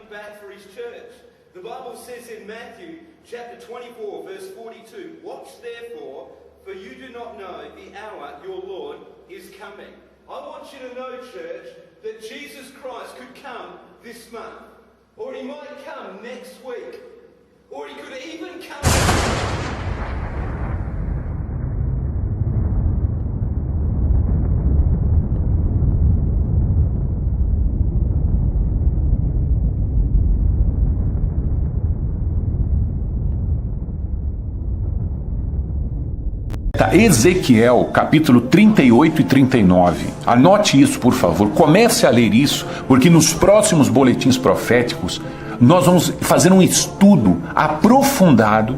Back for his church. The Bible says in Matthew chapter 24 verse 42, watch therefore, for you do not know the hour your Lord is coming. I want you to know, church, that Jesus Christ could come this month, or he might come next week, or he could even come... Ezequiel, capítulo 38 e 39. Anote isso, por favor. Comece a ler isso, porque nos próximos boletins proféticos nós vamos fazer um estudo aprofundado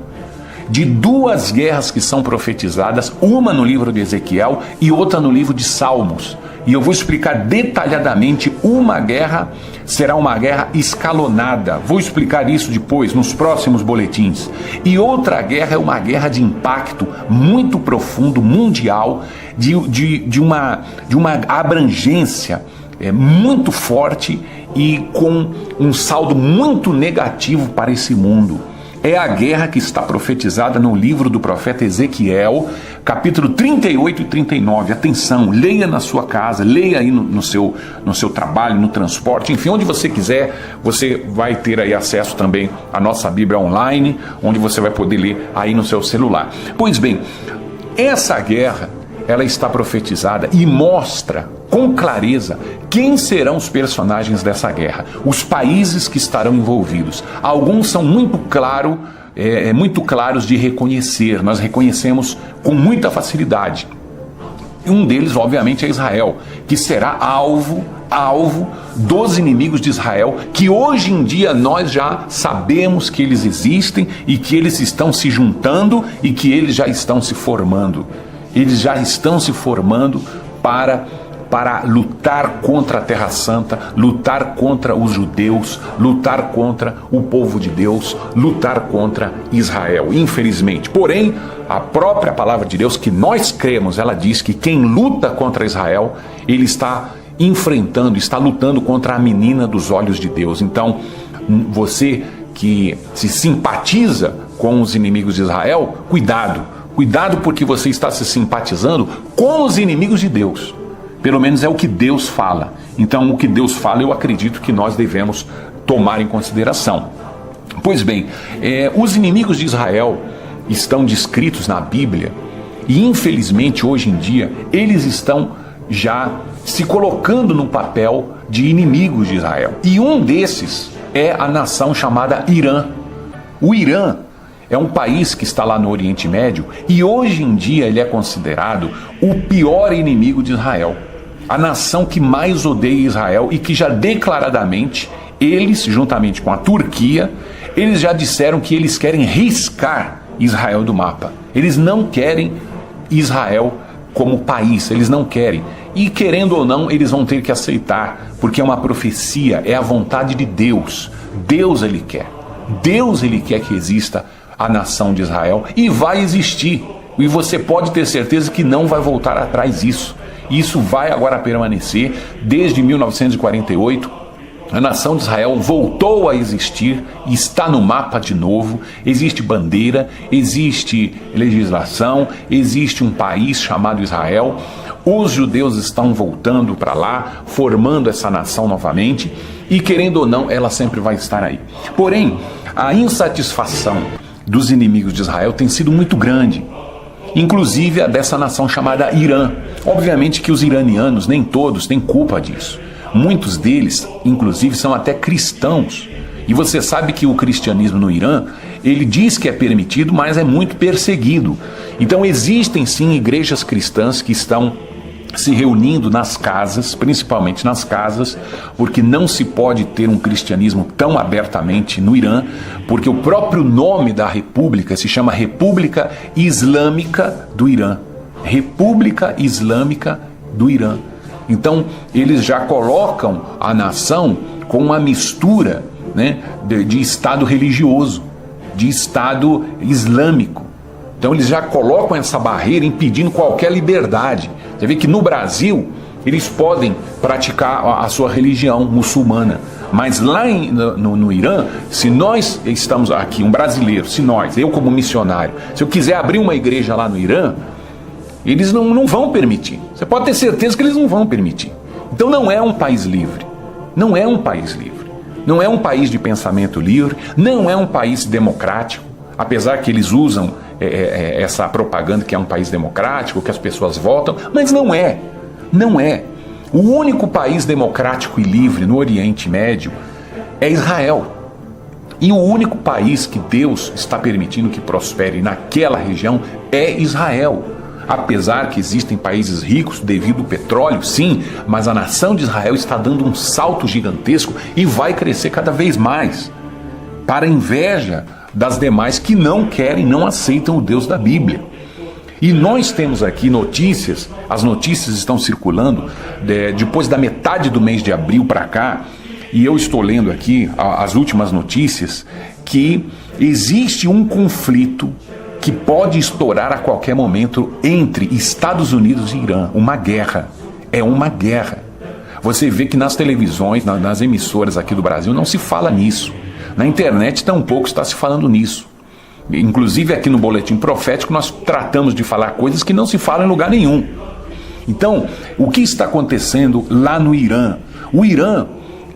de duas guerras que são profetizadas, uma no livro de Ezequiel e outra no livro de Salmos. E eu vou explicar detalhadamente. Uma guerra será uma guerra escalonada. Vou explicar isso depois, nos próximos boletins. E outra guerra é uma guerra de impacto muito profundo, mundial, de uma abrangência muito forte e com um saldo muito negativo para esse mundo. É a guerra que está profetizada no livro do profeta Ezequiel, capítulo 38 e 39. Atenção, leia na sua casa, leia aí no seu trabalho, no transporte, enfim, onde você quiser. Você vai ter aí acesso também à nossa Bíblia online, onde você vai poder ler aí no seu celular. Pois bem, essa guerra, ela está profetizada e mostra com clareza quem serão os personagens dessa guerra, os países que estarão envolvidos. Alguns são muito claros de reconhecer, nós reconhecemos com muita facilidade. Um deles, obviamente, é Israel, que será alvo dos inimigos de Israel, que hoje em dia nós já sabemos que eles existem e que eles estão se juntando e que eles já estão se formando. Eles já estão se formando para lutar contra a Terra Santa, lutar contra os judeus, lutar contra o povo de Deus, lutar contra Israel, infelizmente. Porém, a própria palavra de Deus, que nós cremos, ela diz que quem luta contra Israel, ele está enfrentando, está lutando contra a menina dos olhos de Deus. Então, você que se simpatiza com os inimigos de Israel, cuidado, porque você está se simpatizando com os inimigos de Deus. Pelo menos é o que Deus fala. Então, o que Deus fala, eu acredito que nós devemos tomar em consideração. Pois bem, os inimigos de Israel estão descritos na Bíblia e, infelizmente, hoje em dia, eles estão já se colocando no papel de inimigos de Israel. E um desses é a nação chamada Irã. O Irã é um país que está lá no Oriente Médio e hoje em dia ele é considerado o pior inimigo de Israel. A nação que mais odeia Israel e que já declaradamente, eles, juntamente com a Turquia, eles já disseram que eles querem riscar Israel do mapa. Eles não querem Israel como país, eles não querem. E querendo ou não, eles vão ter que aceitar, porque é uma profecia, é a vontade de Deus. Deus ele quer que exista a nação de Israel e vai existir. E você pode ter certeza que não vai voltar atrás disso. Isso vai agora permanecer. Desde 1948, a nação de Israel voltou a existir, está no mapa de novo. Existe bandeira, existe legislação, existe um país chamado Israel. Os judeus estão voltando para lá, formando essa nação novamente, e querendo ou não, ela sempre vai estar aí. Porém, a insatisfação dos inimigos de Israel tem sido muito grande, inclusive a dessa nação chamada Irã. Obviamente que os iranianos, nem todos, têm culpa disso. Muitos deles, inclusive, são até cristãos. E você sabe que o cristianismo no Irã, ele diz que é permitido, mas é muito perseguido. Então existem sim igrejas cristãs que estão se reunindo nas casas, principalmente nas casas, porque não se pode ter um cristianismo tão abertamente no Irã, porque o próprio nome da república se chama República Islâmica do Irã. República Islâmica do Irã. Então, eles já colocam a nação com uma mistura, né, de Estado religioso, de Estado islâmico. Então, eles já colocam essa barreira impedindo qualquer liberdade. Você vê que no Brasil, eles podem praticar a sua religião muçulmana. Mas lá no Irã, se nós estamos aqui, um brasileiro, eu como missionário, se eu quiser abrir uma igreja lá no Irã, eles não vão permitir. Você pode ter certeza que eles não vão permitir. Então não é um país livre. Não é um país livre. Não é um país de pensamento livre. Não é um país democrático. Apesar que eles usam essa propaganda que é um país democrático, que as pessoas votam, mas não é. Não é. O único país democrático e livre no Oriente Médio é Israel. E o único país que Deus está permitindo que prospere naquela região é Israel. Apesar que existem países ricos devido ao petróleo, sim, mas a nação de Israel está dando um salto gigantesco e vai crescer cada vez mais, para a inveja das demais que não querem, não aceitam o Deus da Bíblia. E nós temos aqui notícias, as notícias estão circulando depois da metade do mês de abril para cá, e eu estou lendo aqui as últimas notícias, que existe um conflito que pode estourar a qualquer momento entre Estados Unidos e Irã. Uma guerra. É uma guerra. Você vê que nas televisões, nas emissoras aqui do Brasil, não se fala nisso. Na internet tampouco está se falando nisso. Inclusive aqui no Boletim Profético nós tratamos de falar coisas que não se falam em lugar nenhum. Então, o que está acontecendo lá no Irã? O Irã,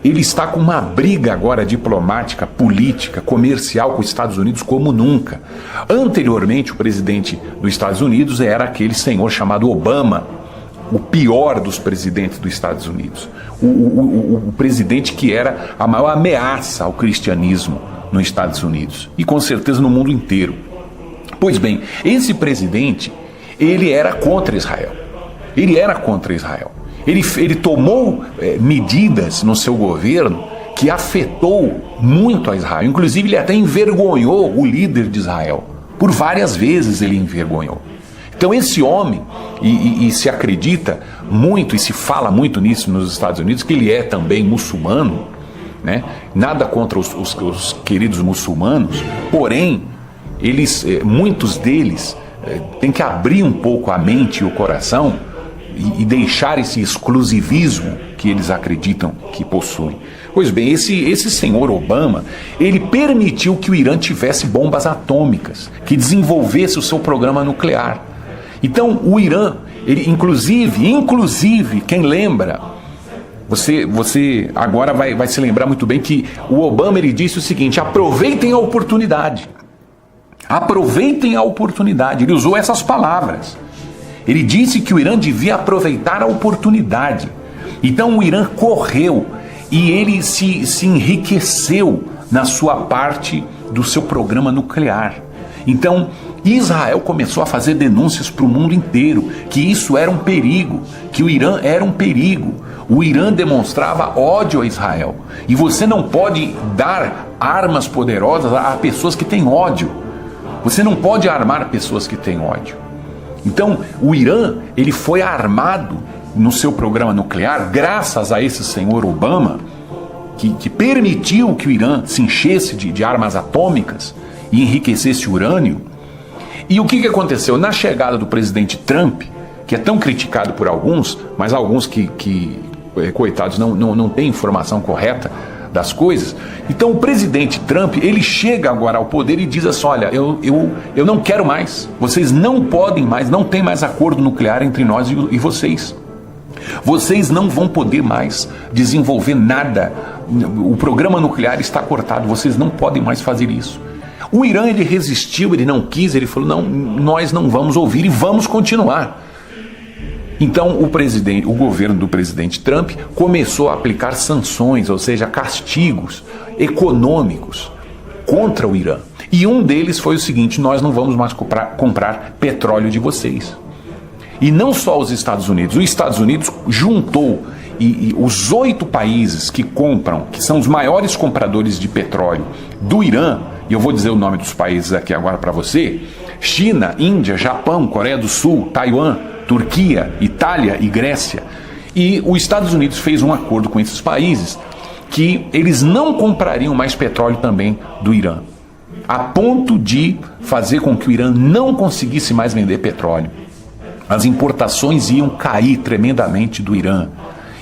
ele está com uma briga agora diplomática, política, comercial com os Estados Unidos como nunca. Anteriormente, o presidente dos Estados Unidos era aquele senhor chamado Obama, o pior dos presidentes dos Estados Unidos. O presidente que era a maior ameaça ao cristianismo nos Estados Unidos e com certeza no mundo inteiro. Pois bem, esse presidente, ele era contra Israel. Ele era contra Israel. Ele tomou medidas no seu governo que afetou muito a Israel. Inclusive, ele até envergonhou o líder de Israel. Por várias vezes ele envergonhou. Então, esse homem, e se acredita muito, e se fala muito nisso nos Estados Unidos, que ele é também muçulmano, né? Nada contra os queridos muçulmanos, porém, muitos deles têm que abrir um pouco a mente e o coração e deixar esse exclusivismo que eles acreditam que possuem. Pois bem, esse senhor Obama, ele permitiu que o Irã tivesse bombas atômicas, que desenvolvesse o seu programa nuclear. Então, o Irã, ele inclusive, quem lembra, você agora vai se lembrar muito bem que o Obama, ele disse o seguinte: aproveitem a oportunidade. Aproveitem a oportunidade. Ele usou essas palavras. Ele disse que o Irã devia aproveitar a oportunidade. Então o Irã correu e ele se enriqueceu na sua parte do seu programa nuclear. Então Israel começou a fazer denúncias para o mundo inteiro, que isso era um perigo, que o Irã era um perigo. O Irã demonstrava ódio a Israel. E você não pode dar armas poderosas a pessoas que têm ódio. Você não pode armar pessoas que têm ódio. Então, o Irã, ele foi armado no seu programa nuclear graças a esse senhor Obama, que permitiu que o Irã se enchesse de armas atômicas e enriquecesse urânio. E o que aconteceu? Na chegada do presidente Trump, que é tão criticado por alguns, mas alguns que coitados, não têm informação correta das coisas. Então o presidente Trump, ele chega agora ao poder e diz assim: olha, eu não quero mais, vocês não podem mais, não tem mais acordo nuclear entre nós e vocês. Vocês não vão poder mais desenvolver nada, o programa nuclear está cortado, vocês não podem mais fazer isso. O Irã, ele resistiu, ele não quis, ele falou: não, nós não vamos ouvir e vamos continuar. Então o governo do presidente Trump começou a aplicar sanções, ou seja, castigos econômicos contra o Irã. E um deles foi o seguinte: nós não vamos mais comprar petróleo de vocês. E não só os Estados Unidos juntou e os 8 países que compram, que são os maiores compradores de petróleo do Irã, e eu vou dizer o nome dos países aqui agora para você: China, Índia, Japão, Coreia do Sul, Taiwan, Turquia, Itália e Grécia. E os Estados Unidos fez um acordo com esses países que eles não comprariam mais petróleo também do Irã, a ponto de fazer com que o Irã não conseguisse mais vender petróleo. As importações iam cair tremendamente do Irã.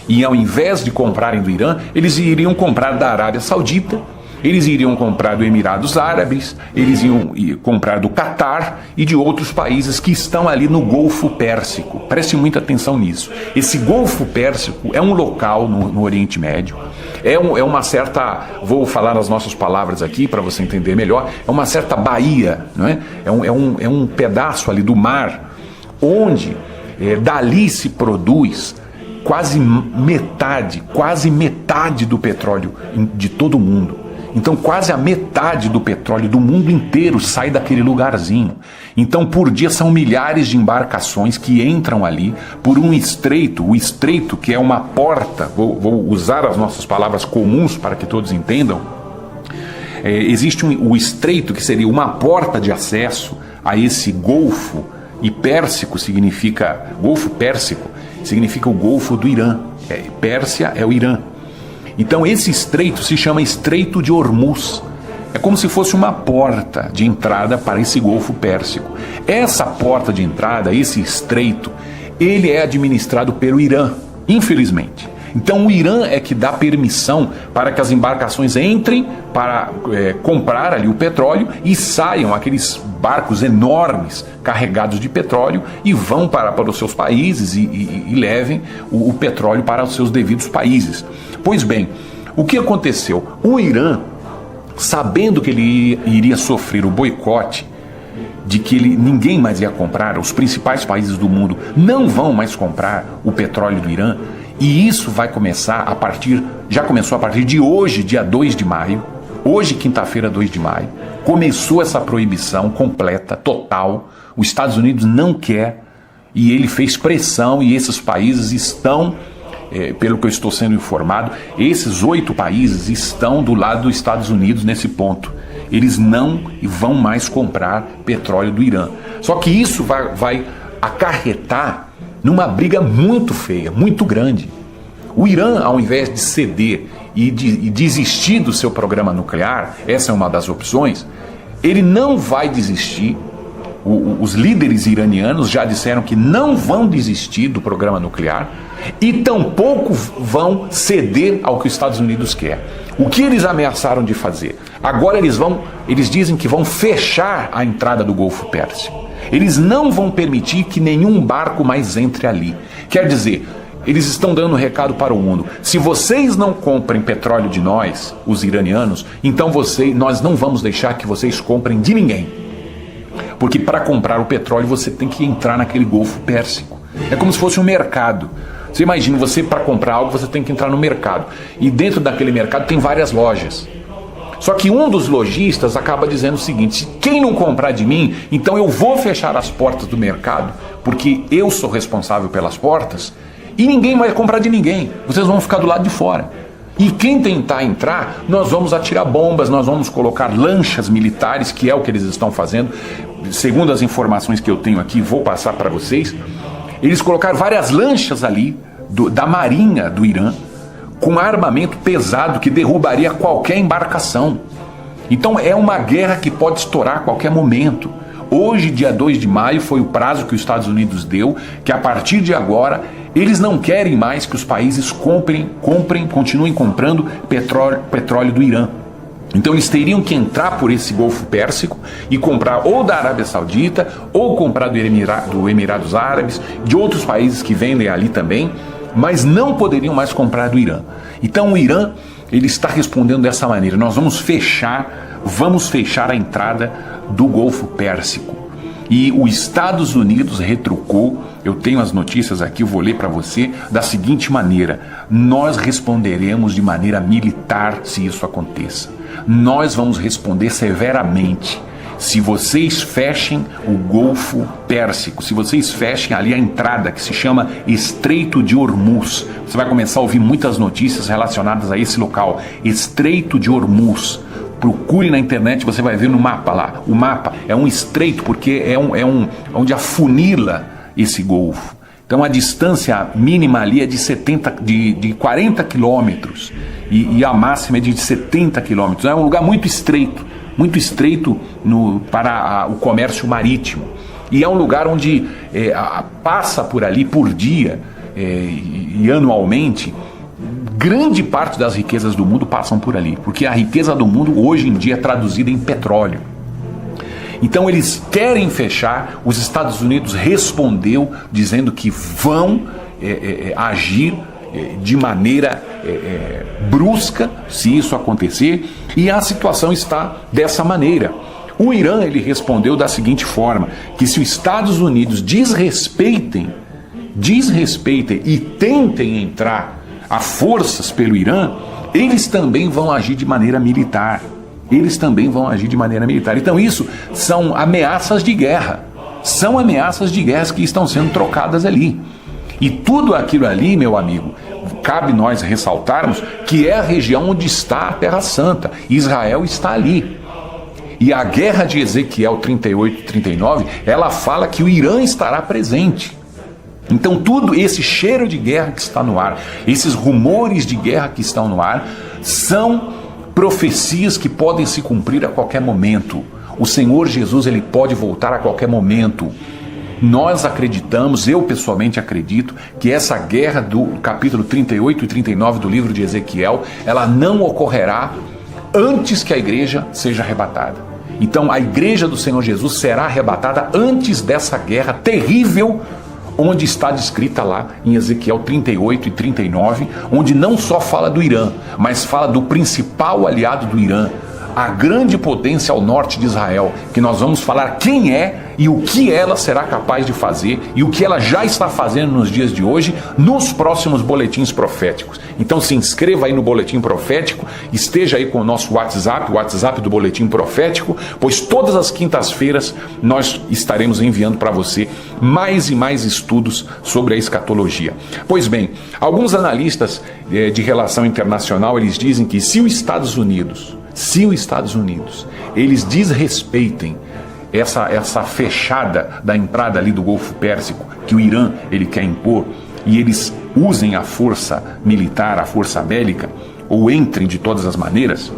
E ao invés de comprarem do Irã, eles iriam comprar da Arábia Saudita, eles iriam comprar do Emirados Árabes, eles iam comprar do Catar e de outros países que estão ali no Golfo Pérsico. Preste muita atenção nisso. Esse Golfo Pérsico é um local no Oriente Médio, é uma certa, vou falar as nossas palavras aqui para você entender melhor, é uma certa baía, não é? É um pedaço ali do mar, onde dali se produz quase metade do petróleo de todo o mundo. Então quase a metade do petróleo do mundo inteiro sai daquele lugarzinho. Então por dia são milhares de embarcações que entram ali por um estreito, o estreito que é uma porta, vou usar as nossas palavras comuns para que todos entendam. Existe o estreito que seria uma porta de acesso a esse Golfo, e Pérsico significa, Golfo Pérsico significa o Golfo do Irã, Pérsia é o Irã. Então esse estreito se chama Estreito de Hormuz. É como se fosse uma porta de entrada para esse Golfo Pérsico. Essa porta de entrada, esse estreito, ele é administrado pelo Irã, infelizmente. Então o Irã é que dá permissão para que as embarcações entrem para comprar ali o petróleo e saiam aqueles barcos enormes carregados de petróleo e vão para os seus países e levem o petróleo para os seus devidos países. Pois bem, o que aconteceu? O Irã, sabendo que ele iria sofrer o boicote, de que ninguém mais ia comprar, os principais países do mundo não vão mais comprar o petróleo do Irã, e isso vai começar já começou a partir de hoje, dia 2 de maio, hoje, quinta-feira, 2 de maio, começou essa proibição completa, total. Os Estados Unidos não quer, e ele fez pressão, e esses países estão, pelo que eu estou sendo informado, esses 8 países estão do lado dos Estados Unidos nesse ponto. Eles não vão mais comprar petróleo do Irã. Só que isso vai acarretar numa briga muito feia, muito grande. O Irã, ao invés de ceder e desistir do seu programa nuclear, essa é uma das opções, ele não vai desistir. Os líderes iranianos já disseram que não vão desistir do programa nuclear e tampouco vão ceder ao que os Estados Unidos quer. O que eles ameaçaram de fazer? Agora eles dizem que vão fechar a entrada do Golfo Pérsico. Eles não vão permitir que nenhum barco mais entre ali. Quer dizer, eles estão dando um recado para o mundo: se vocês não comprem petróleo de nós, os iranianos, então nós não vamos deixar que vocês comprem de ninguém. Porque para comprar o petróleo você tem que entrar naquele Golfo Pérsico. É como se fosse um mercado. Você imagina, para comprar algo você tem que entrar no mercado. E dentro daquele mercado tem várias lojas. Só que um dos lojistas acaba dizendo o seguinte: se quem não comprar de mim, então eu vou fechar as portas do mercado, porque eu sou responsável pelas portas, e ninguém vai comprar de ninguém. Vocês vão ficar do lado de fora. E quem tentar entrar, nós vamos atirar bombas, nós vamos colocar lanchas militares, que é o que eles estão fazendo. Segundo as informações que eu tenho aqui, vou passar para vocês, eles colocaram várias lanchas ali, da Marinha do Irã, com armamento pesado que derrubaria qualquer embarcação. Então é uma guerra que pode estourar a qualquer momento. Hoje, dia 2 de maio, foi o prazo que os Estados Unidos deu, que a partir de agora eles não querem mais que os países continuem comprando petróleo do Irã. Então eles teriam que entrar por esse Golfo Pérsico e comprar ou da Arábia Saudita, ou comprar do Emirados Árabes, de outros países que vendem ali também, mas não poderiam mais comprar do Irã. Então o Irã, ele está respondendo dessa maneira: nós vamos fechar a entrada do Golfo Pérsico. E os Estados Unidos retrucou, eu tenho as notícias aqui, eu vou ler para você, da seguinte maneira: nós responderemos de maneira militar se isso aconteça. nós vamos responder severamente. Se vocês fechem o Golfo Pérsico, se vocês fechem ali a entrada que se chama Estreito de Hormuz, você vai começar a ouvir muitas notícias relacionadas a esse local, Estreito de Hormuz. Procure na internet, você vai ver no mapa lá. O mapa é um estreito porque é onde afunila esse golfo. Então a distância mínima ali é de 40 quilômetros e a máxima é de 70 quilômetros. É um lugar muito estreito para o comércio marítimo. E é um lugar onde passa por ali por dia e anualmente, grande parte das riquezas do mundo passam por ali, porque a riqueza do mundo hoje em dia é traduzida em petróleo. Então eles querem fechar, os Estados Unidos respondeu dizendo que vão agir de maneira brusca se isso acontecer, e a situação está dessa maneira. O Irã, ele respondeu da seguinte forma, que se os Estados Unidos desrespeitem e tentem entrar a forças pelo Irã, eles também vão agir de maneira militar. Então isso são ameaças de guerra. São ameaças de guerra que estão sendo trocadas ali. E tudo aquilo ali, meu amigo, cabe nós ressaltarmos que é a região onde está a Terra Santa. Israel está ali. E a guerra de Ezequiel 38 e 39, ela fala que o Irã estará presente. Então tudo esse cheiro de guerra que está no ar, esses rumores de guerra que estão no ar, são profecias que podem se cumprir a qualquer momento. O Senhor Jesus, ele pode voltar a qualquer momento. Nós acreditamos, eu pessoalmente acredito, que essa guerra do capítulo 38 e 39 do livro de Ezequiel, ela não ocorrerá antes que a igreja seja arrebatada. Então a igreja do Senhor Jesus será arrebatada antes dessa guerra terrível, onde está descrita lá em Ezequiel 38 e 39, onde não só fala do Irã, mas fala do principal aliado do Irã, a grande potência ao norte de Israel, que nós vamos falar quem é e o que ela será capaz de fazer e o que ela já está fazendo nos dias de hoje, nos próximos boletins proféticos. Então se inscreva aí no Boletim Profético, esteja aí com o nosso WhatsApp, o WhatsApp do Boletim Profético, pois todas as quintas-feiras nós estaremos enviando para você mais e mais estudos sobre a escatologia. Pois bem, alguns analistas de relação internacional, eles dizem que se os Estados Unidos eles desrespeitem essa fechada da entrada ali do Golfo Pérsico que o Irã ele quer impor, e eles usem a força militar, a força bélica, ou entrem de todas as maneiras,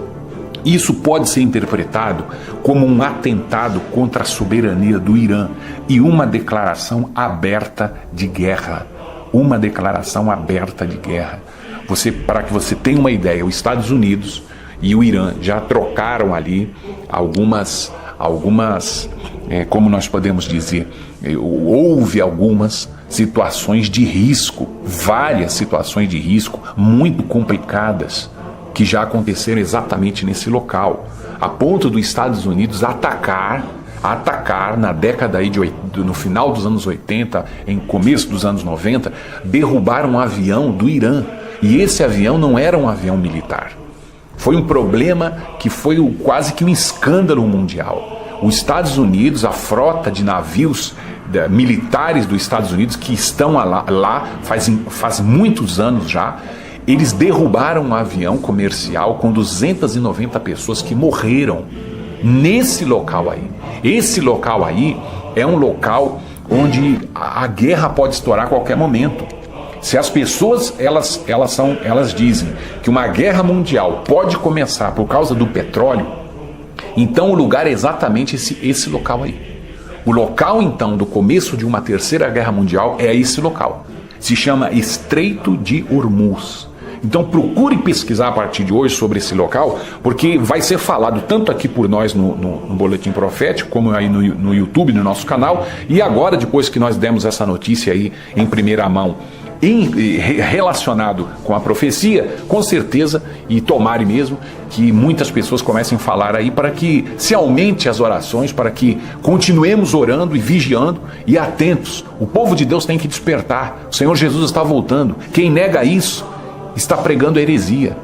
isso pode ser interpretado como um atentado contra a soberania do Irã e uma declaração aberta de guerra. Para que você tenha uma ideia, os Estados Unidos e o Irã já trocaram ali algumas como nós podemos dizer, houve algumas situações de risco, várias situações de risco muito complicadas que já aconteceram exatamente nesse local, a ponto dos Estados Unidos atacar na década aí no final dos anos 80, em começo dos anos 90, derrubar um avião do Irã, e esse avião não era um avião militar. Foi um problema que foi quase que um escândalo mundial. Os Estados Unidos, a frota de navios militares dos Estados Unidos que estão lá faz muitos anos já, eles derrubaram um avião comercial com 290 pessoas que morreram nesse local aí. Esse local aí é um local onde a guerra pode estourar a qualquer momento. Se as pessoas elas dizem que uma guerra mundial pode começar por causa do petróleo, então o lugar é exatamente esse local aí. O local então do começo de uma terceira guerra mundial é esse local. Se chama Estreito de Hormuz. Então procure pesquisar a partir de hoje sobre esse local, porque vai ser falado tanto aqui por nós no Boletim Profético, como aí no YouTube, no nosso canal, e agora, depois que nós demos essa notícia aí em primeira mão, relacionado com a profecia, com certeza, e tomare mesmo que muitas pessoas comecem a falar aí para que se aumente as orações, para que continuemos orando e vigiando e atentos. O povo de Deus tem que despertar. O Senhor Jesus está voltando. Quem nega isso está pregando heresia.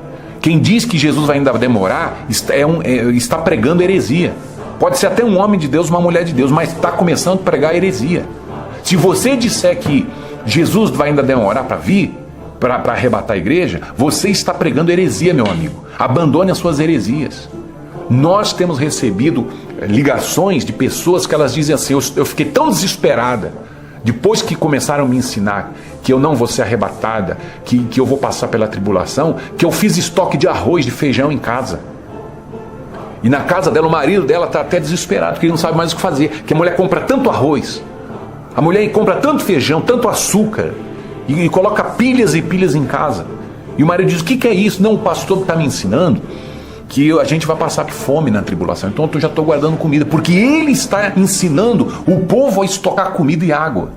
Quem diz que Jesus vai ainda demorar está pregando heresia. Pode ser até um homem de Deus, uma mulher de Deus, mas está começando a pregar heresia. Se você disser que Jesus vai ainda demorar para vir, para arrebatar a igreja, você está pregando heresia, meu amigo. Abandone as suas heresias. Nós temos recebido ligações de pessoas que elas dizem assim: eu fiquei tão desesperada depois que começaram a me ensinar que eu não vou ser arrebatada, que eu vou passar pela tribulação, que eu fiz estoque de arroz, de feijão em casa. E na casa dela, o marido dela está até desesperado, porque ele não sabe mais o que fazer, que a mulher compra tanto arroz, a mulher compra tanto feijão, tanto açúcar, e coloca pilhas e pilhas em casa. E o marido diz: o que é isso? Não, o pastor está me ensinando que a gente vai passar fome na tribulação, então eu já estou guardando comida, porque ele está ensinando o povo a estocar comida e água.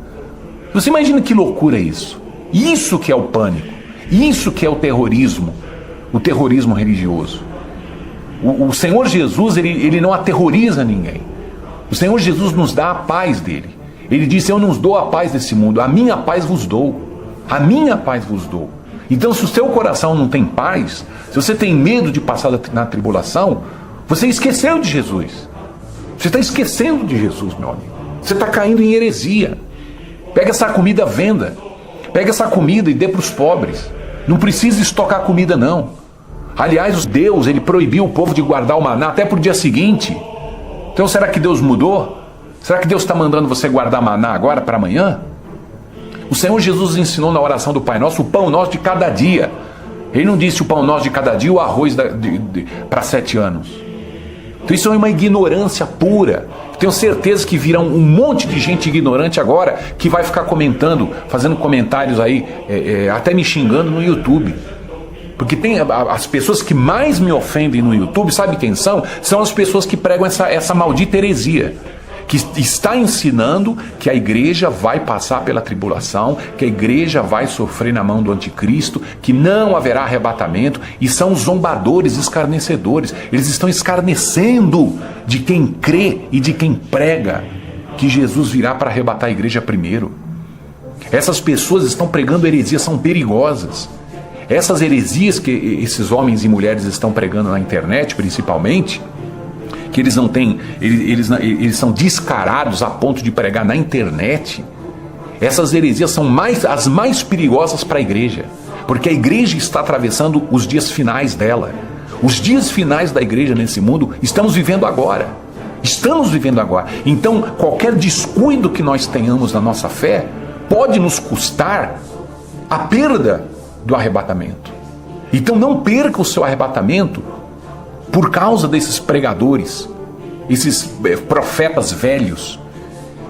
Você imagina que loucura é isso? Isso que é o pânico, isso que é o terrorismo religioso. O Senhor Jesus, ele não aterroriza ninguém. O Senhor Jesus nos dá a paz dele. Ele disse: eu não os dou a paz desse mundo, a minha paz vos dou. A minha paz vos dou. Então, se o seu coração não tem paz, se você tem medo de passar na tribulação, você esqueceu de Jesus. Você está esquecendo de Jesus, meu amigo. Você está caindo em heresia. Pega essa comida à venda. Pega essa comida e dê para os pobres. Não precisa estocar comida, não. Aliás, Deus, ele proibiu o povo de guardar o maná até para o dia seguinte. Então, será que Deus mudou? Será que Deus está mandando você guardar maná agora para amanhã? O Senhor Jesus ensinou na oração do Pai Nosso o pão nosso de cada dia. Ele não disse o pão nosso de cada dia, o arroz para 7 anos. Então isso é uma ignorância pura. Tenho certeza que virão um monte de gente ignorante agora que vai ficar comentando, fazendo comentários aí, até me xingando no YouTube. Porque tem as pessoas que mais me ofendem no YouTube, sabe quem são? São as pessoas que pregam essa maldita heresia, que está ensinando que a igreja vai passar pela tribulação, que a igreja vai sofrer na mão do anticristo, que não haverá arrebatamento, e são zombadores, escarnecedores. Eles estão escarnecendo de quem crê e de quem prega que Jesus virá para arrebatar a igreja primeiro. Essas pessoas estão pregando heresias, são perigosas. Essas heresias que esses homens e mulheres estão pregando na internet, principalmente, que eles não têm, eles são descarados a ponto de pregar na internet. Essas heresias são as mais perigosas para a igreja, porque a igreja está atravessando os dias finais dela. Os dias finais da igreja nesse mundo estamos vivendo agora. Estamos vivendo agora. Então, qualquer descuido que nós tenhamos na nossa fé pode nos custar a perda do arrebatamento. Então, não perca o seu arrebatamento por causa desses pregadores, esses profetas velhos,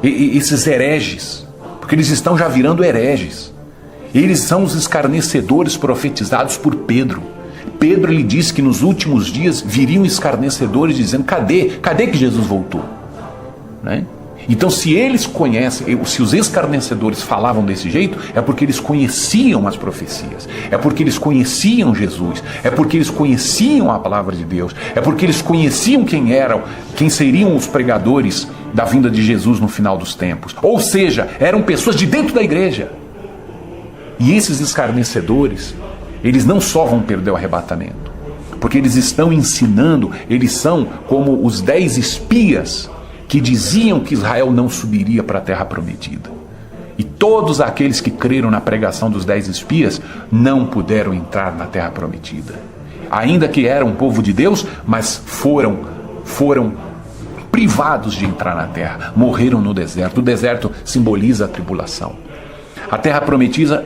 esses hereges, porque eles estão já virando hereges. Eles são os escarnecedores profetizados por Pedro. Pedro, ele disse que nos últimos dias viriam escarnecedores dizendo: cadê que Jesus voltou? Né? Então, se eles conhecem, se os escarnecedores falavam desse jeito, é porque eles conheciam as profecias, é porque eles conheciam Jesus, é porque eles conheciam a palavra de Deus, é porque eles conheciam quem seriam os pregadores da vinda de Jesus no final dos tempos. Ou seja, eram pessoas de dentro da igreja. E esses escarnecedores, eles não só vão perder o arrebatamento, porque eles estão ensinando, eles são como os 10 espias que diziam que Israel não subiria para a terra prometida. E todos aqueles que creram na pregação dos 10 espias não puderam entrar na terra prometida. Ainda que eram um povo de Deus, mas foram privados de entrar na terra, morreram no deserto. O deserto simboliza a tribulação. A terra prometida,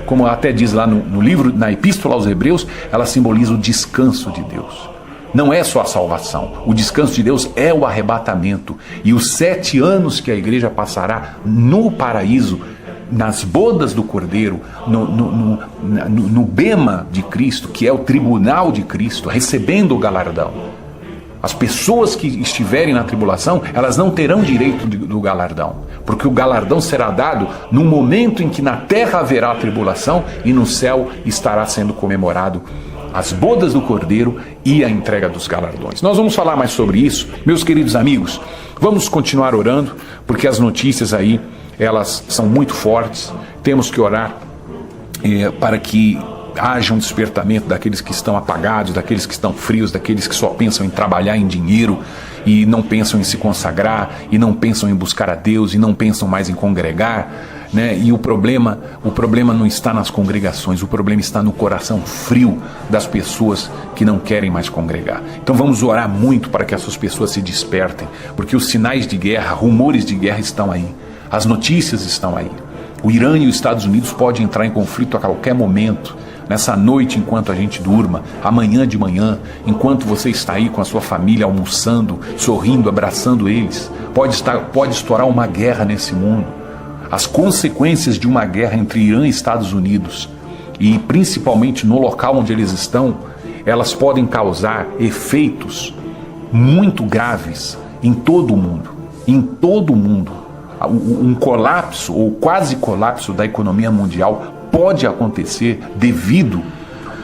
como até diz lá no livro, na Epístola aos Hebreus, ela simboliza o descanso de Deus. Não é só a salvação. O descanso de Deus é o arrebatamento. E os 7 anos que a igreja passará no paraíso, nas bodas do Cordeiro, no bema de Cristo, que é o tribunal de Cristo, recebendo o galardão. As pessoas que estiverem na tribulação, elas não terão direito do galardão, porque o galardão será dado no momento em que na terra haverá a tribulação e no céu estará sendo comemorado as bodas do Cordeiro e a entrega dos galardões. Nós vamos falar mais sobre isso, meus queridos amigos. Vamos continuar orando, porque as notícias aí, elas são muito fortes. Temos que orar para que haja um despertamento daqueles que estão apagados, daqueles que estão frios, daqueles que só pensam em trabalhar em dinheiro e não pensam em se consagrar, e não pensam em buscar a Deus, e não pensam mais em congregar, né? E o problema não está nas congregações, o problema está no coração frio das pessoas que não querem mais congregar. Então vamos orar muito para que essas pessoas se despertem, porque os sinais de guerra, rumores de guerra estão aí, as notícias estão aí. O Irã e os Estados Unidos podem entrar em conflito a qualquer momento, nessa noite enquanto a gente durma, amanhã de manhã, enquanto você está aí com a sua família almoçando, sorrindo, abraçando eles. Pode estourar uma guerra nesse mundo. As consequências de uma guerra entre Irã e Estados Unidos, e principalmente no local onde eles estão, elas podem causar efeitos muito graves em todo o mundo. Em todo o mundo. Um colapso ou quase colapso da economia mundial pode acontecer devido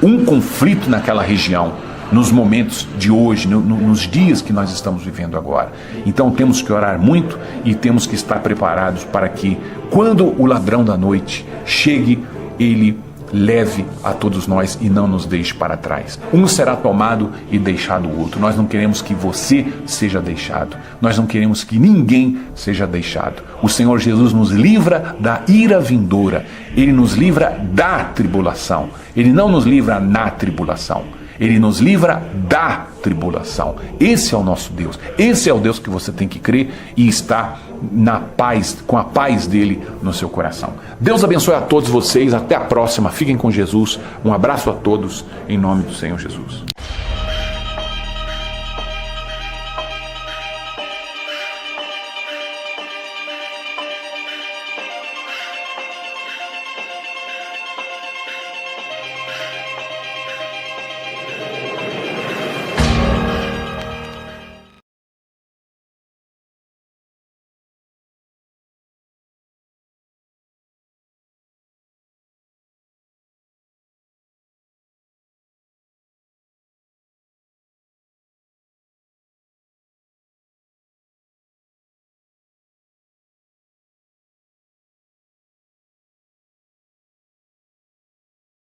a um conflito naquela região, nos momentos de hoje, nos dias que nós estamos vivendo agora. Então temos que orar muito e temos que estar preparados para que, quando o ladrão da noite chegue, ele leve a todos nós e não nos deixe para trás. Um será tomado e deixado o outro. Nós não queremos que você seja deixado. Nós não queremos que ninguém seja deixado. O Senhor Jesus nos livra da ira vindoura. Ele nos livra da tribulação. Ele não nos livra na tribulação. Ele nos livra da tribulação. Esse é o nosso Deus. Esse é o Deus que você tem que crer e estar na paz, com a paz dele no seu coração. Deus abençoe a todos vocês. Até a próxima. Fiquem com Jesus. Um abraço a todos em nome do Senhor Jesus.